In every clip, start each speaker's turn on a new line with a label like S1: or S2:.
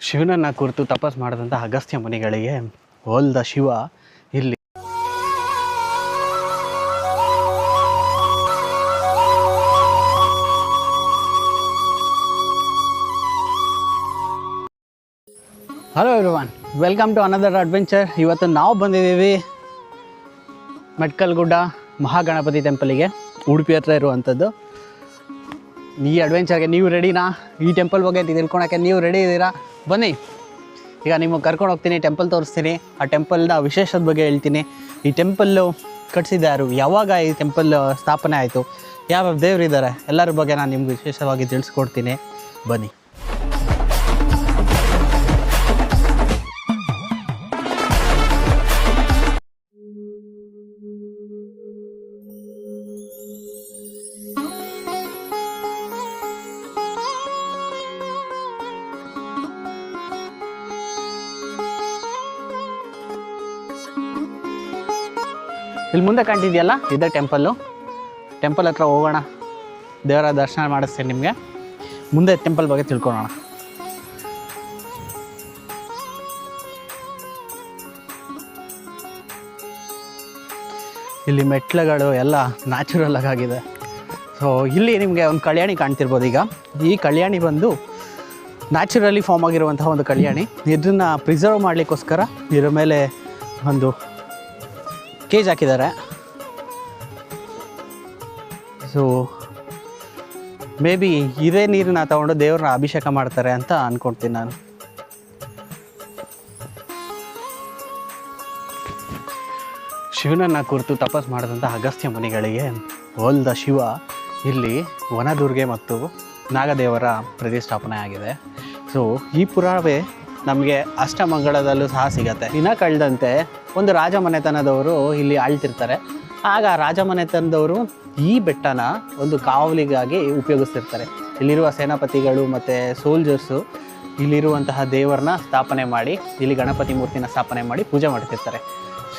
S1: ಶಿವನನ್ನು ಕುರಿತು ತಪಸ್ ಮಾಡಿದಂಥ ಅಗಸ್ತ್ಯ ಮುನಿಗಳಿಗೆ ಹೋಲ್ದ ಶಿವ ಇಲ್ಲಿ. Hello everyone, welcome to another adventure. ಇವತ್ತು ನಾವು ಬಂದಿದ್ದೀವಿ ಮೆಟ್ಕಲ್ಗುಡ್ಡ ಮಹಾಗಣಪತಿ ಟೆಂಪಲಿಗೆ, ಉಡುಪಿ ಹತ್ರ ಇರುವಂಥದ್ದು. ಈ ಅಡ್ವೆಂಚರ್ಗೆ ನೀವು ರೆಡಿನಾ? ಈ ಟೆಂಪಲ್ ಬಗ್ಗೆ ತಿಳ್ಕೊಳಕ್ಕೆ ನೀವು ರೆಡಿ ಇದ್ದೀರಾ? ಬನ್ನಿ, ಈಗ ನಿಮಗೆ ಕರ್ಕೊಂಡು ಹೋಗ್ತೀನಿ, ಟೆಂಪಲ್ ತೋರಿಸ್ತೀನಿ, ಆ ಟೆಂಪಲ್ನ ವಿಶೇಷದ ಬಗ್ಗೆ ಹೇಳ್ತೀನಿ. ಈ ಟೆಂಪಲ್ಲು ಕಟ್ಸಿದ್ದಾರು, ಯಾವಾಗ ಈ ಟೆಂಪಲ್ ಸ್ಥಾಪನೆ ಆಯಿತು, ಯಾವ ದೇವರಿದ್ದಾರೆ, ಎಲ್ಲರ ಬಗ್ಗೆ ನಾನು ನಿಮ್ಗೆ ವಿಶೇಷವಾಗಿ ತಿಳಿಸ್ಕೊಡ್ತೀನಿ. ಬನ್ನಿ. ಇಲ್ಲಿ ಮುಂದೆ ಕಾಣ್ತಿದೆಯಲ್ಲ, ಇದೇ ಟೆಂಪಲ್ಲು. ಟೆಂಪಲ್ ಹತ್ರ ಹೋಗೋಣ, ದೇವರ ದರ್ಶನ ಮಾಡಿಸ್ತೇನೆ ನಿಮಗೆ. ಮುಂದೆ ಟೆಂಪಲ್ ಬಗ್ಗೆ ತಿಳ್ಕೊಳ್ಳೋಣ. ಇಲ್ಲಿ ಮೆಟ್ಲುಗಳು ಎಲ್ಲ ನ್ಯಾಚುರಲ್ ಆಗಿದೆ. ಸೊ ಇಲ್ಲಿ ನಿಮಗೆ ಒಂದು ಕಲ್ಯಾಣಿ ಕಾಣ್ತಿರ್ಬೋದು. ಈಗ ಈ ಕಲ್ಯಾಣಿ ಬಂದು ನ್ಯಾಚುರಲಿ ಫಾರ್ಮ್ ಆಗಿರುವಂತಹ ಒಂದು ಕಲ್ಯಾಣಿ. ಇದನ್ನು ಪ್ರಿಸರ್ವ್ ಮಾಡಲಿಕ್ಕೋಸ್ಕರ ಇದರ ಮೇಲೆ ಒಂದು ಕೇಜ್ ಹಾಕಿದ್ದಾರೆ. ಸೊ ಮೇ ಬಿ ಇದೇ ನೀರನ್ನ ತಗೊಂಡು ದೇವ್ರನ್ನ ಅಭಿಷೇಕ ಮಾಡ್ತಾರೆ ಅಂತ ಅಂದ್ಕೊಳ್ತೀನಿ ನಾನು. ಶಿವನನ್ನು ಕುರಿತು ತಪಸ್ ಮಾಡಿದಂಥ ಅಗಸ್ತ್ಯ ಮುನಿಗಳಿಗೆ ಹೋಲ್ದ ಶಿವ ಇಲ್ಲಿ ವನದುರ್ಗೆ ಮತ್ತು ನಾಗದೇವರ ಪ್ರತಿಷ್ಠಾಪನೆ ಆಗಿದೆ. ಸೊ ಈ ಪುರಾವೆ ನಮಗೆ ಅಷ್ಟಮಂಗಳದಲ್ಲೂ ಸಹ ಸಿಗತ್ತೆ. ದಿನ ಕಳೆದಂತೆ ಒಂದು ರಾಜಮನೆತನದವರು ಇಲ್ಲಿ ಆಳ್ತಿರ್ತಾರೆ. ಆಗ ರಾಜಮನೆತನದವರು ಈ ಬೆಟ್ಟನ ಒಂದು ಕಾವಲಿಗಾಗಿ ಉಪಯೋಗಿಸ್ತಿರ್ತಾರೆ. ಇಲ್ಲಿರುವ ಸೇನಾಪತಿಗಳು ಮತ್ತು ಸೋಲ್ಜರ್ಸು ಇಲ್ಲಿರುವಂತಹ ದೇವರನ್ನ ಸ್ಥಾಪನೆ ಮಾಡಿ, ಇಲ್ಲಿ ಗಣಪತಿ ಮೂರ್ತಿನ ಸ್ಥಾಪನೆ ಮಾಡಿ ಪೂಜೆ ಮಾಡ್ತಿರ್ತಾರೆ.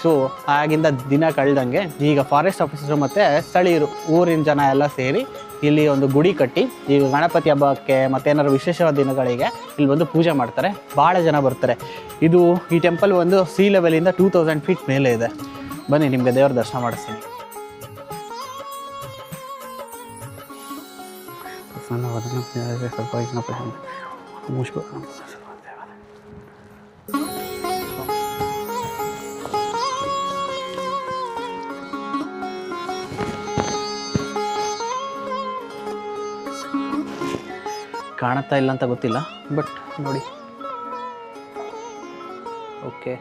S1: ಸೊ ಆಗಿಂದ ದಿನ ಕಳೆದಂಗೆ ಈಗ ಫಾರೆಸ್ಟ್ ಆಫೀಸರು ಮತ್ತು ಸ್ಥಳೀಯರು, ಊರಿನ ಜನ ಎಲ್ಲ ಸೇರಿ ಇಲ್ಲಿ ಒಂದು ಗುಡಿ ಕಟ್ಟಿ, ಈಗ ಗಣಪತಿ ಹಬ್ಬಕ್ಕೆ ಮತ್ತೇನಾದ್ರು ವಿಶೇಷವಾದ ದಿನಗಳಿಗೆ ಇಲ್ಲಿ ಬಂದು ಪೂಜೆ ಮಾಡ್ತಾರೆ. ಭಾಳ ಜನ ಬರ್ತಾರೆ. ಈ ಟೆಂಪಲ್ ಒಂದು ಸೀ ಲೆವೆಲಿಂದ 2000 ಫೀಟ್ ಮೇಲೆ ಇದೆ. ಬನ್ನಿ, ನಿಮಗೆ ದೇವರ ದರ್ಶನ ಮಾಡಿಸ್ತೀನಿ. ಕಾಣುತ್ತಾ ಇಲ್ಲ ಅಂತ ಗೊತ್ತಿಲ್ಲ, ಬಟ್ ನೋಡಿ. ಓಕೆ,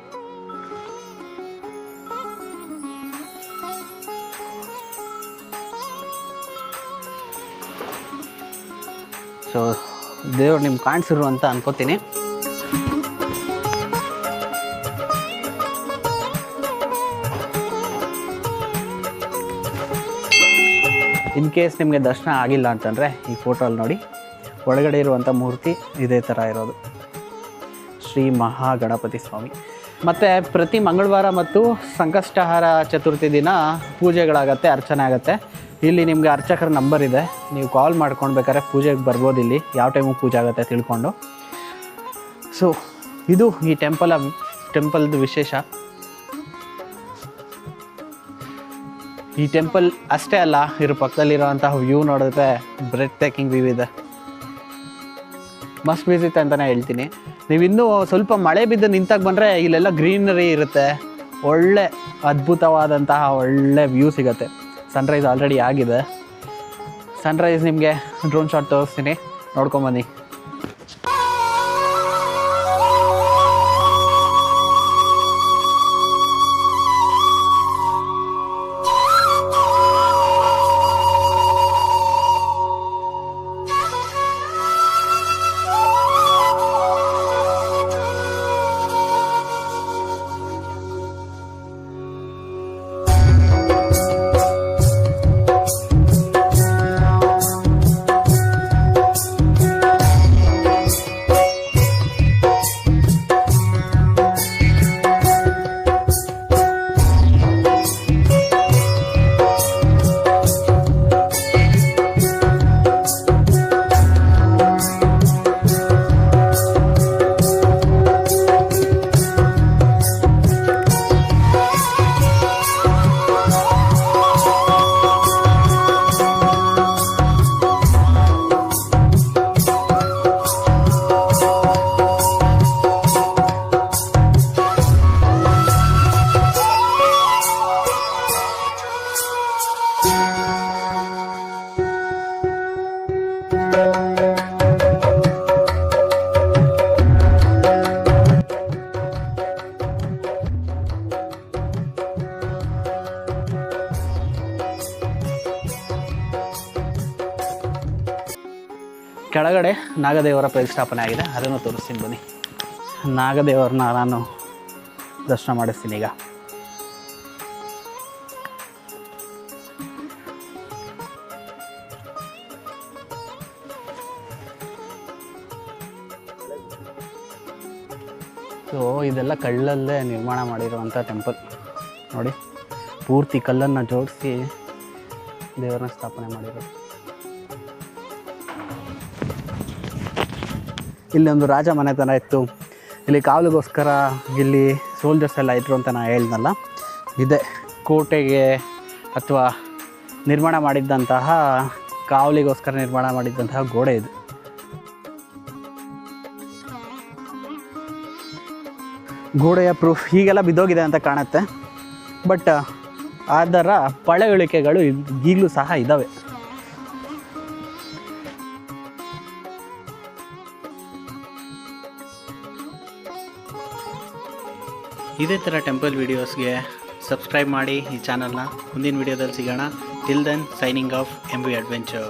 S1: ಸೊ ದೇವ್ರು ನಿಮ್ಗೆ ಕಾಣಿಸಿರು ಅಂತ ಅನ್ಕೋತೀನಿ. ಇನ್ ಕೇಸ್ ನಿಮಗೆ ದರ್ಶನ ಆಗಿಲ್ಲ ಅಂತಂದರೆ ಈ ಫೋಟೋಲ್ಲಿ ನೋಡಿ, ಒಳಗಡೆ ಇರುವಂಥ ಮೂರ್ತಿ ಇದೇ ಥರ ಇರೋದು, ಶ್ರೀ ಮಹಾಗಣಪತಿ ಸ್ವಾಮಿ. ಮತ್ತು ಪ್ರತಿ ಮಂಗಳವಾರ ಮತ್ತು ಸಂಕಷ್ಟಹಾರ ಚತುರ್ಥಿ ದಿನ ಪೂಜೆಗಳಾಗತ್ತೆ, ಅರ್ಚನೆ ಆಗುತ್ತೆ. ಇಲ್ಲಿ ನಿಮಗೆ ಅರ್ಚಕರ ನಂಬರ್ ಇದೆ, ನೀವು ಕಾಲ್ ಮಾಡ್ಕೊಂಡು ಬೇಕಾದ್ರೆ ಪೂಜೆಗೆ ಬರ್ಬೋದು. ಇಲ್ಲಿ ಯಾವ ಟೈಮಿಗೆ ಪೂಜೆ ಆಗುತ್ತೆ ತಿಳ್ಕೊಂಡು. ಸೊ ಇದು ಈ ಟೆಂಪಲ್ದು ವಿಶೇಷ. ಈ ಟೆಂಪಲ್ ಅಷ್ಟೇ ಅಲ್ಲ, ಇದ್ರ ಪಕ್ಕದಲ್ಲಿರೋವಂತಹ ವ್ಯೂ ನೋಡಿದ್ರೆ ಬ್ರೆಡ್ ಟೇಕಿಂಗ್ ವ್ಯೂ ಇದೆ. ಮಸ್ಟ್ ವಿಸಿಟ್ ಅಂತಲೇ ಹೇಳ್ತೀನಿ. ನೀವು ಇನ್ನೂ ಸ್ವಲ್ಪ ಮಳೆ ಬಿದ್ದು ನಿಂತಾಗ ಬಂದರೆ ಇಲ್ಲೆಲ್ಲ ಗ್ರೀನರಿ ಇರುತ್ತೆ, ಒಳ್ಳೆ ಅದ್ಭುತವಾದಂತಹ ಒಳ್ಳೆ ವ್ಯೂ ಸಿಗುತ್ತೆ. ಸನ್ರೈಸ್ ಆಲ್ರೆಡಿ ಆಗಿದೆ. ಸನ್ರೈಸ್ ನಿಮಗೆ ಡ್ರೋನ್ ಶಾಟ್ ತೋರಿಸ್ತೀನಿ, ನೋಡ್ಕೊಂಬನ್ನಿ. ಒಳಗಡೆ ನಾಗದೇವರ ಪ್ರತಿಷ್ಠಾಪನೆ ಆಗಿದೆ, ಅದನ್ನು ತೋರಿಸ್ತೀನಿ ಬನ್ನಿ. ನಾಗದೇವರನ್ನ ನಾನು ದರ್ಶನ ಮಾಡಿಸ್ತೀನಿ ಈಗ. ಸೊ ಇದೆಲ್ಲ ಕಲ್ಲಲ್ಲೇ ನಿರ್ಮಾಣ ಮಾಡಿರುವಂಥ ಟೆಂಪಲ್ ನೋಡಿ, ಪೂರ್ತಿ ಕಲ್ಲನ್ನು ಜೋಡಿಸಿ ದೇವರನ್ನ ಸ್ಥಾಪನೆ ಮಾಡಿರೋದು. ಇಲ್ಲಿ ಒಂದು ರಾಜ ಮನೆತನ ಇತ್ತು, ಇಲ್ಲಿ ಕಾವಲಿಗೋಸ್ಕರ ಇಲ್ಲಿ ಸೋಲ್ಜರ್ಸ್ ಎಲ್ಲ ಇದ್ರು ಅಂತ ನಾನು ಹೇಳ್ದಲ್ಲ, ಇದೆ ಕೋಟೆಗೆ ಅಥವಾ ನಿರ್ಮಾಣ ಮಾಡಿದ್ದಂತಹ ಕಾವಲಿಗೋಸ್ಕರ ನಿರ್ಮಾಣ ಮಾಡಿದ್ದಂತಹ ಗೋಡೆ ಇದು. ಗೋಡೆಯ ಪ್ರೂಫ್ ಹೀಗೆಲ್ಲ ಬಿದ್ದೋಗಿದೆ ಅಂತ ಕಾಣುತ್ತೆ, ಬಟ್ ಅದರ ಪಳೆಯುಳಿಕೆಗಳು ಈಗಲೂ ಸಹ ಇದ್ದಾವೆ. ಇದೇ ಥರ ಟೆಂಪಲ್ ವೀಡಿಯೋಸ್ಗೆ ಸಬ್ಸ್ಕ್ರೈಬ್ ಮಾಡಿ ಈ ಚಾನಲ್ನ. ಮುಂದಿನ ವೀಡಿಯೋದಲ್ಲಿ ಸಿಗೋಣ. Till then signing off MV Adventure.